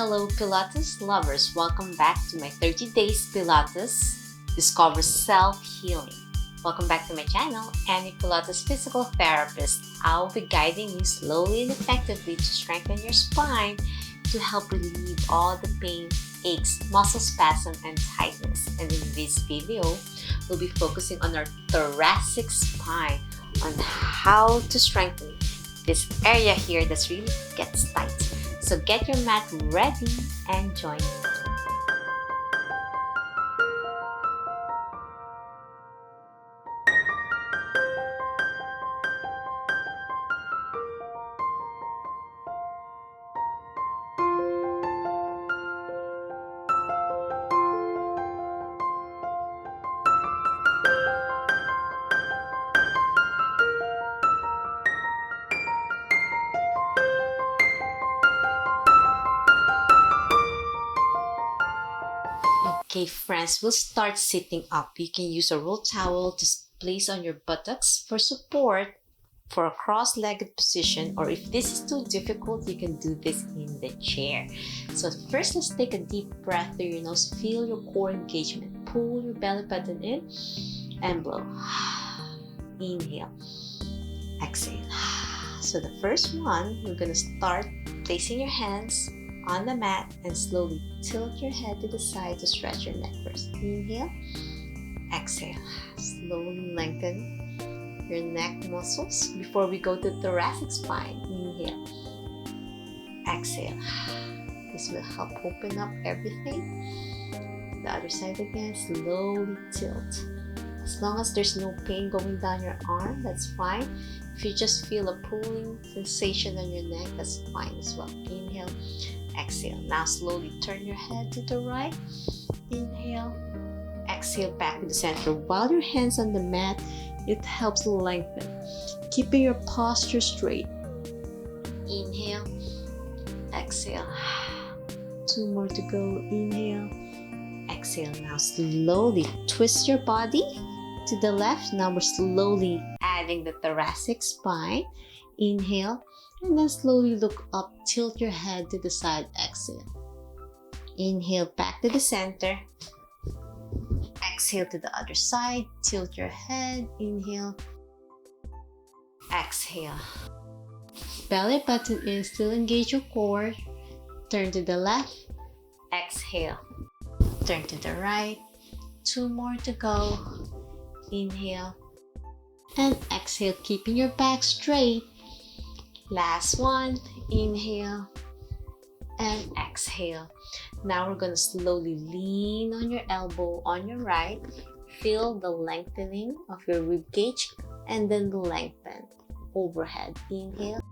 Hello Pilates lovers, welcome back to my 30 days Pilates Discover Self-Healing. Welcome back to my channel, Annie Pilates Physical Therapist. I'll be guiding you slowly and effectively to strengthen your spine to help relieve all the pain, aches, muscle spasm, and tightness. And in this video, we'll be focusing on our thoracic spine, on how to strengthen this area here that's really gets tight. So get your mat ready and join me. Okay friends, we'll start sitting up. You can use a roll towel to place on your buttocks for support for a cross-legged position, or if this is too difficult, you can do this in the chair. So first, let's take a deep breath through your nose. Feel your core engagement. Pull your belly button in and blow. Inhale. Exhale. So the first one, we're going to start placing your hands on the mat and slowly tilt your head to the side to stretch your neck first. Inhale, exhale. Slowly lengthen your neck muscles before we go to thoracic spine. Inhale, exhale. This will help open up everything. The other side again, slowly tilt. As long as there's no pain going down your arm, that's fine. If you just feel a pulling sensation on your neck, that's fine as well. Inhale, exhale. Now slowly turn your head to the right. Inhale, exhale back to the center. While your hands on the mat, it helps lengthen, keeping your posture straight. Inhale, exhale. Two more to go. Inhale, exhale. Now slowly twist your body to the left. Now we're slowly adding the thoracic spine. Inhale, and then slowly look up, tilt your head to the side, exhale. Inhale back to the center. Exhale to the other side, tilt your head, inhale, exhale. Belly button in, still engage your core. Turn to the left, exhale. Turn to the right, two more to go. Inhale and exhale, keeping your back straight. Last one, inhale and exhale. Now we're going to slowly lean on your elbow on your right. Feel the lengthening of your rib cage and then lengthen overhead. Inhale,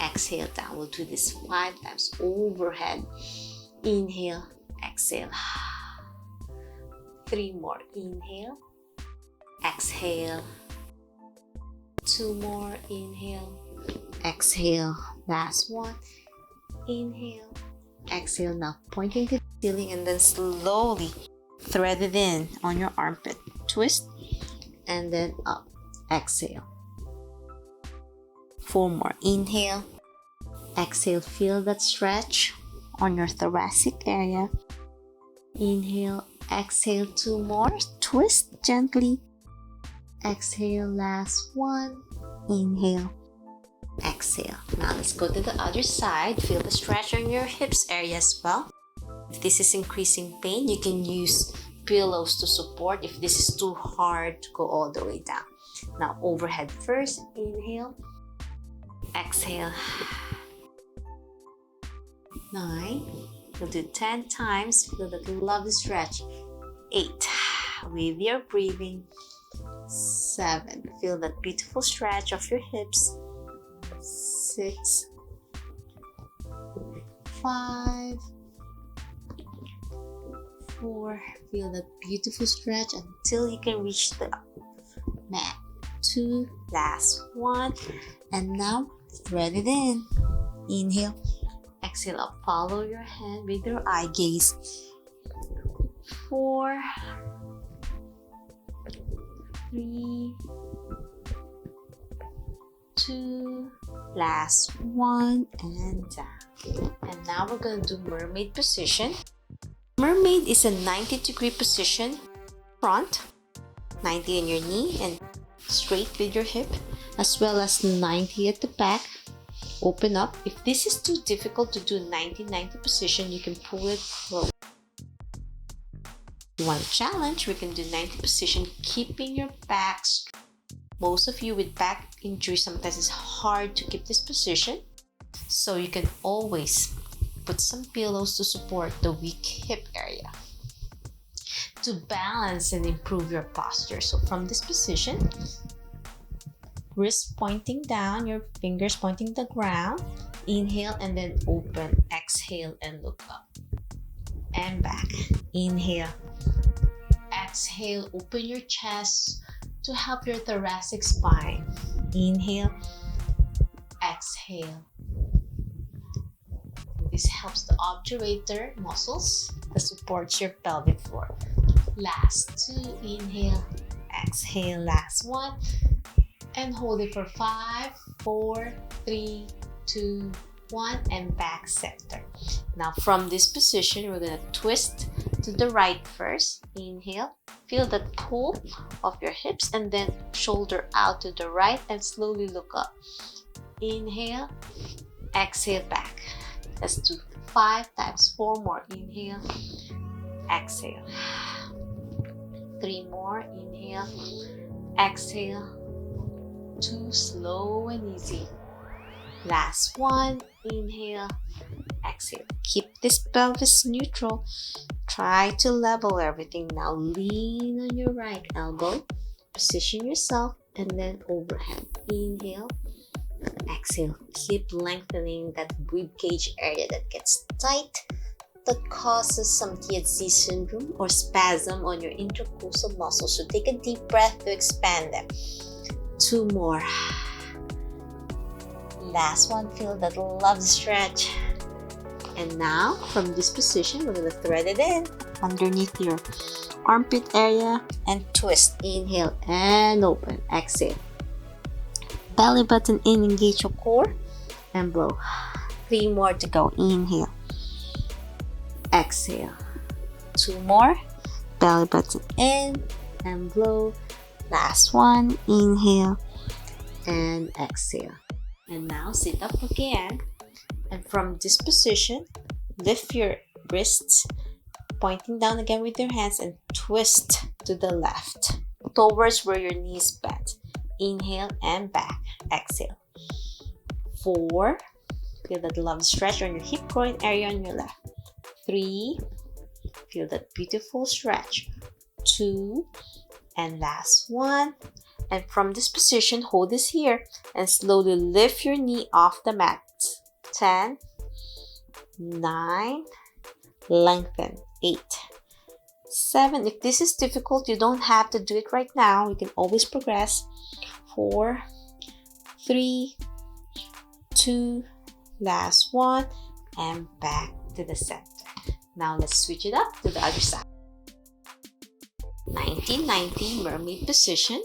exhale down. We'll do this 5 times. Overhead, inhale, exhale. 3 more. Inhale, exhale. 2 more. Inhale, exhale. Last one. Inhale, exhale. Now pointing to the ceiling and then slowly thread it in on your armpit. Twist and then up. Exhale. 4 more. Inhale, exhale. Feel that stretch on your thoracic area. Inhale, exhale. 2 more. Twist gently. Exhale. Last one. Inhale, exhale. Now let's go to the other side. Feel the stretch on your hips area as well. If this is increasing pain, you can use pillows to support if this is too hard to go all the way down. Now overhead first. Inhale, exhale. 9. We'll do 10 times. Feel that lovely stretch. 8. With your breathing. 7. Feel that beautiful stretch of your hips. 6, 5, 4. Feel that beautiful stretch until you can reach the mat. 2. Last one. And now thread it in. Inhale, exhale up. Follow your hand with your eye gaze. 4, 3, 2, last one, and down. And now we're going to do mermaid position. Mermaid is a 90-degree position, front, 90 on your knee and straight with your hip, as well as 90 at the back. Open up. If this is too difficult to do 90-90 position, you can pull it low. If you want a challenge, we can do 90 position, keeping your back straight. Most of you with back injury, sometimes it's hard to keep this position, so you can always put some pillows to support the weak hip area to balance and improve your posture. So from this position, wrist pointing down, your fingers pointing the ground. Inhale and then open. Exhale and look up and back. Inhale, exhale, open your chest to help your thoracic spine. Inhale, exhale. This helps the obturator muscles that supports your pelvic floor. Last two, inhale, exhale, last one, and hold it for 5, 4, 3, 2, 1, and back center. Now from this position, we're gonna twist to the right first. Inhale, feel the pull of your hips and then shoulder out to the right and slowly look up. Inhale, exhale, back. Let's do 5 times, 4 more. Inhale, exhale. 3 more. Inhale, exhale. 2, slow and easy. Last one. Inhale, exhale. Keep this pelvis neutral. Try to level everything. Now lean on your right elbow. Position yourself and then overhead. Inhale, exhale. Keep lengthening that rib cage area that gets tight, that causes some Tietze syndrome or spasm on your intercostal muscles. So take a deep breath to expand them. 2 more. Last one, feel that love stretch. And now from this position, we're going to thread it in underneath your armpit area and twist. Inhale and open. Exhale. Belly button in, engage your core and blow. 3 more to go. Inhale, exhale. 2 more. Belly button in and blow. Last one. Inhale and exhale. And now sit up again. And from this position, lift your wrists, pointing down again with your hands, and twist to the left towards where your knees bent. Inhale and back. Exhale. 4. Feel that love stretch on your hip groin area on your left. 3. Feel that beautiful stretch. 2. And last one. And from this position, hold this here and slowly lift your knee off the mat. 10, 9, lengthen. 8, 7. If this is difficult, you don't have to do it right now. You can always progress. 4, 3, 2, last one, and back to the center. Now let's switch it up to the other side. 90-90 mermaid position.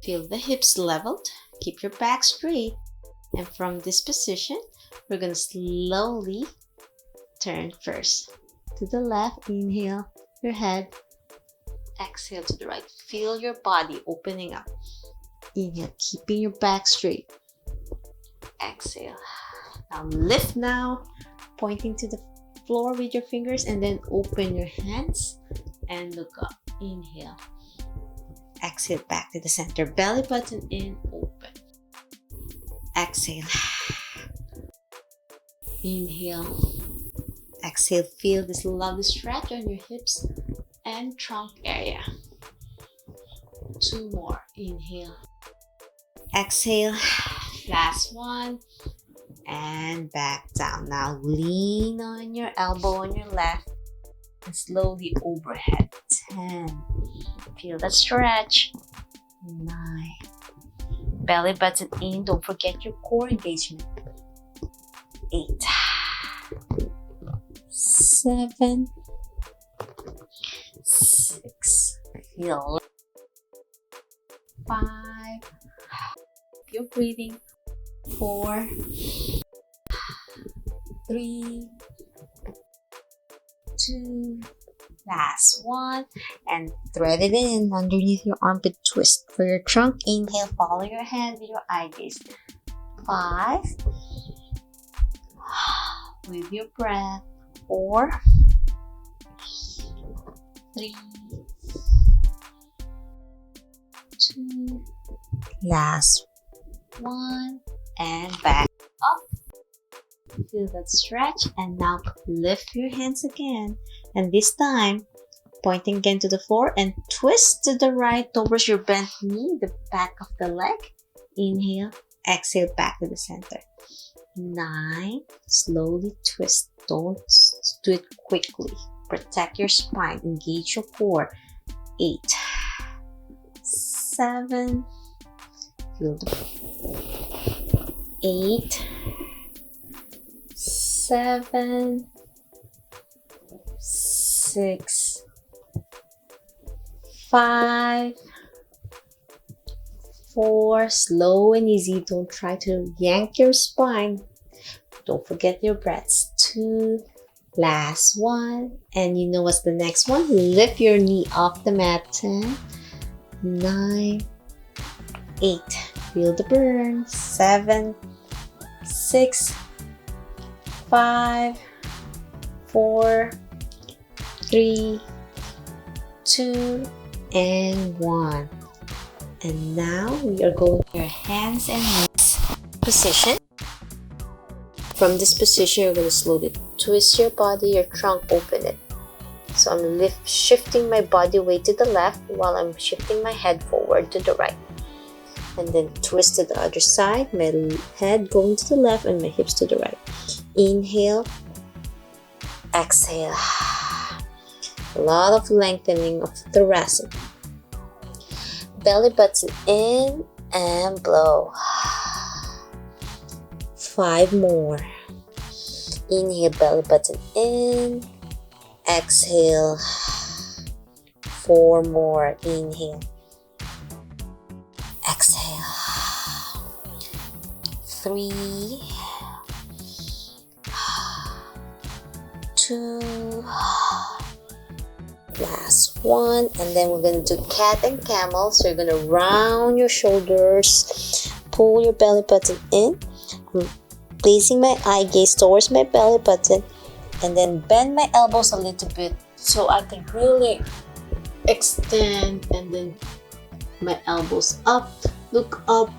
Feel the hips leveled. Keep your back straight. And from this position, we're going to slowly turn first to the left. Inhale your head. Exhale to the right. Feel your body opening up. Inhale, keeping your back straight. Exhale. Now lift now, pointing to the floor with your fingers, and then open your hands and look up. Inhale. Exhale back to the center. Belly button in, open. Exhale. Inhale. Exhale. Feel this lovely stretch on your hips and trunk area. 2 more. Inhale. Exhale. Last one. And back down. Now lean on your elbow on your left and slowly overhead. 10. Feel that stretch. 9. Belly button in. Don't forget your core engagement. 8. 7. 6. Feel 5. You're breathing. 4. 3, 2, last one, and thread it in underneath your armpit twist. For your trunk, inhale, follow your hand with your eye gaze. 5, with your breath. 4, 3, 2, last one, and back up. Feel that stretch, and now lift your hands again, and this time pointing again to the floor and twist to the right towards your bent knee, the back of the leg. Inhale, exhale back to the center. 9, slowly twist, don't do it quickly. Protect your spine, engage your core. 8, 7, feel the 8, 7, 6, 5, 4, slow and easy. Don't try to yank your spine. Don't forget your breaths. 2, last one. And you know what's the next one? Lift your knee off the mat. 10, 9, 8. Feel the burn. 7, 6, 5, 4, 3, 2, and 1. And now we are going to your hands and knees position. From this position, you're going to slowly twist your body, your trunk, open it. So I'm shifting my body weight to the left while I'm shifting my head forward to the right. And then twist to the other side, my head going to the left and my hips to the right. Inhale, exhale. A lot of lengthening of the thoracic. Belly button in and blow. 5 more. Inhale, belly button in. Exhale. 4 more. Inhale. Exhale. 3, 2, last one. And then we're going to do cat and camel. So you're going to round your shoulders, pull your belly button in. I'm placing my eye gaze towards my belly button, and then bend my elbows a little bit so I can really extend, and then my elbows up, look up,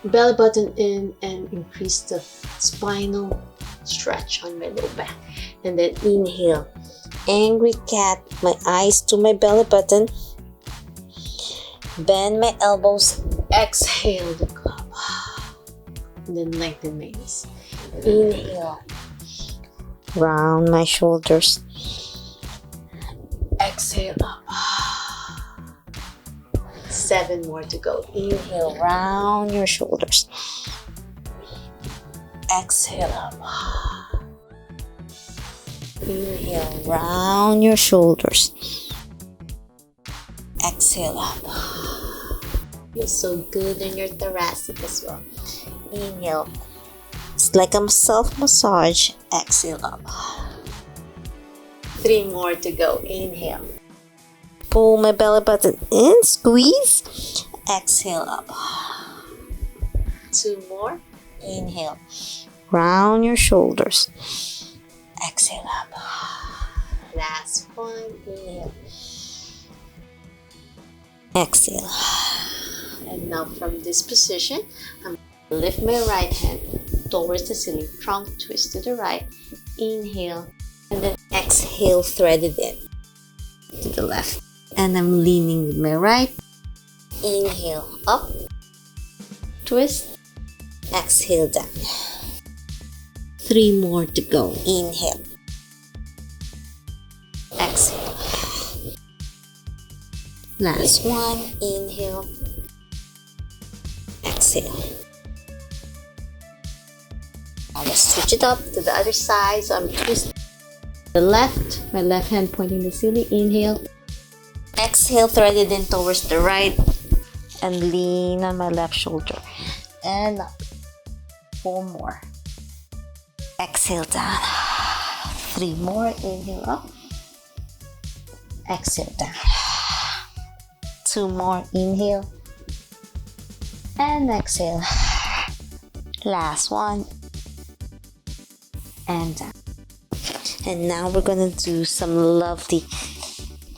belly button in, and increase the spinal stretch on my low back. And then inhale, angry cat, my eyes to my belly button, bend my elbows, exhale, look up, and then lengthen my knees. Inhale, round my shoulders, exhale up. 7 more to go. Inhale, round your shoulders, exhale up. Inhale, round your shoulders, exhale up. Feels so good in your thoracic as well. Inhale, it's like a self-massage. Exhale up. 3 more to go. Inhale, pull my belly button in, squeeze, exhale up. 2 more. Inhale, round your shoulders, exhale up. Last one. Inhale, exhale. And now from this position, I'm going to lift my right hand towards the ceiling, trunk twist to the right. Inhale, and then exhale, thread it in to the left. And I'm leaning with my right. Inhale, up, twist, exhale, down. 3 more to go. Inhale, exhale. Last one. Inhale, exhale. Now let's switch it up to the other side. So I'm twisting the left, my left hand pointing the ceiling. Inhale, exhale, thread it in towards the right, and lean on my left shoulder. And up. 4 more. Exhale down. 3 more. Inhale up. Exhale down. 2 more. Inhale. And exhale. Last one. And down. And now we're gonna do some lovely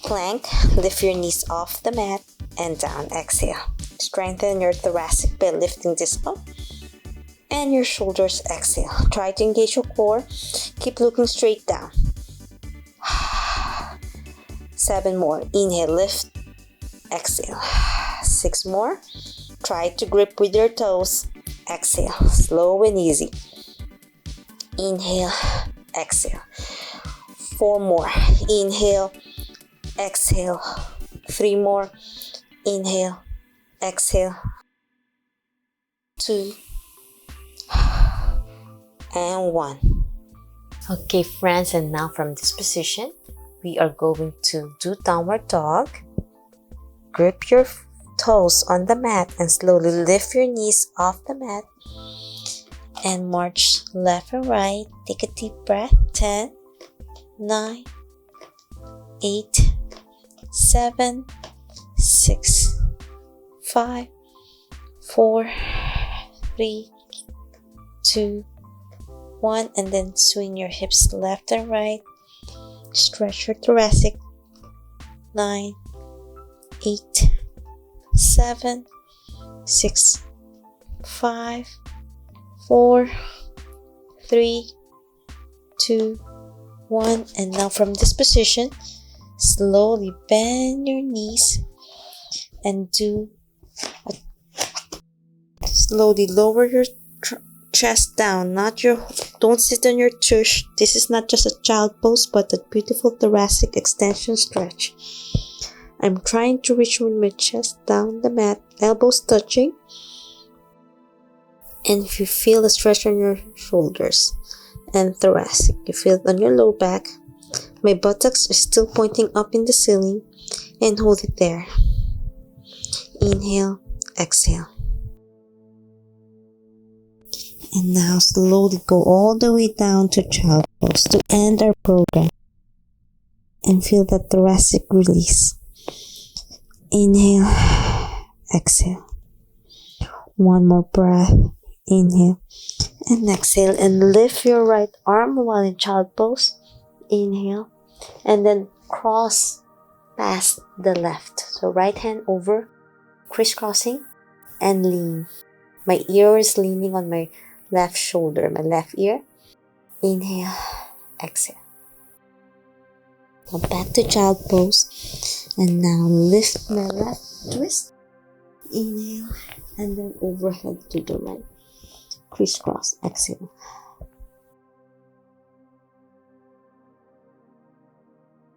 plank. Lift your knees off the mat and down. Exhale. Strengthen your thoracic by lifting this up and your shoulders. Exhale. Try to engage your core. Keep looking straight down. 7 more. Inhale, lift. Exhale. 6 more. Try to grip with your toes. Exhale. Slow and easy. Inhale. Exhale. 4 more. Inhale. Exhale. 3 more. Inhale. Exhale. 2 and 1. Okay, friends, and now from this position, we are going to do downward dog. Grip your toes on the mat and slowly lift your knees off the mat and march left and right. Take a deep breath. 10, 9, 8, 7, 6, 5, 4, 3, 2, 1, and then swing your hips left and right. Stretch your thoracic. 9, 8, 7, 6, 5, 4, 3, 2, 1. And now from this position, slowly bend your knees and slowly lower your chest down. Don't sit on your tush. This is not just a child pose, but a beautiful thoracic extension stretch. I'm trying to reach with my chest down the mat, elbows touching. And if you feel a stretch on your shoulders and thoracic, you feel it on your low back. My buttocks are still pointing up in the ceiling, and hold it there. Inhale, exhale. And now slowly go all the way down to child pose to end our program. And feel that thoracic release. Inhale, exhale. One more breath. Inhale and exhale, and lift your right arm while in child pose. Inhale, and then cross past the left. So right hand over, crisscrossing, and lean. My ear is leaning on my left shoulder, my left ear. Inhale, exhale. Now back to child pose, and now lift my left twist. Inhale, and then overhead to the right. Crisscross, exhale.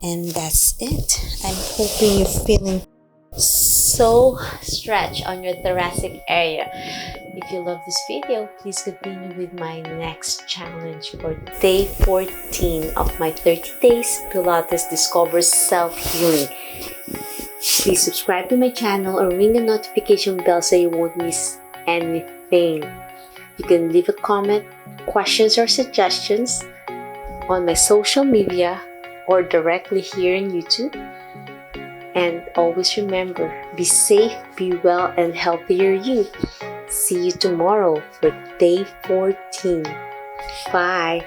And that's it. I'm hoping you're feeling so stretched on your thoracic area. If you love this video, please continue with my next challenge for day 14 of my 30 days Pilates Discover Self-Healing. Please subscribe to my channel or ring the notification bell so you won't miss anything. You can leave a comment, questions or suggestions on my social media or directly here in YouTube. And always remember, be safe, be well, and healthier you. See you tomorrow for day 14. Bye.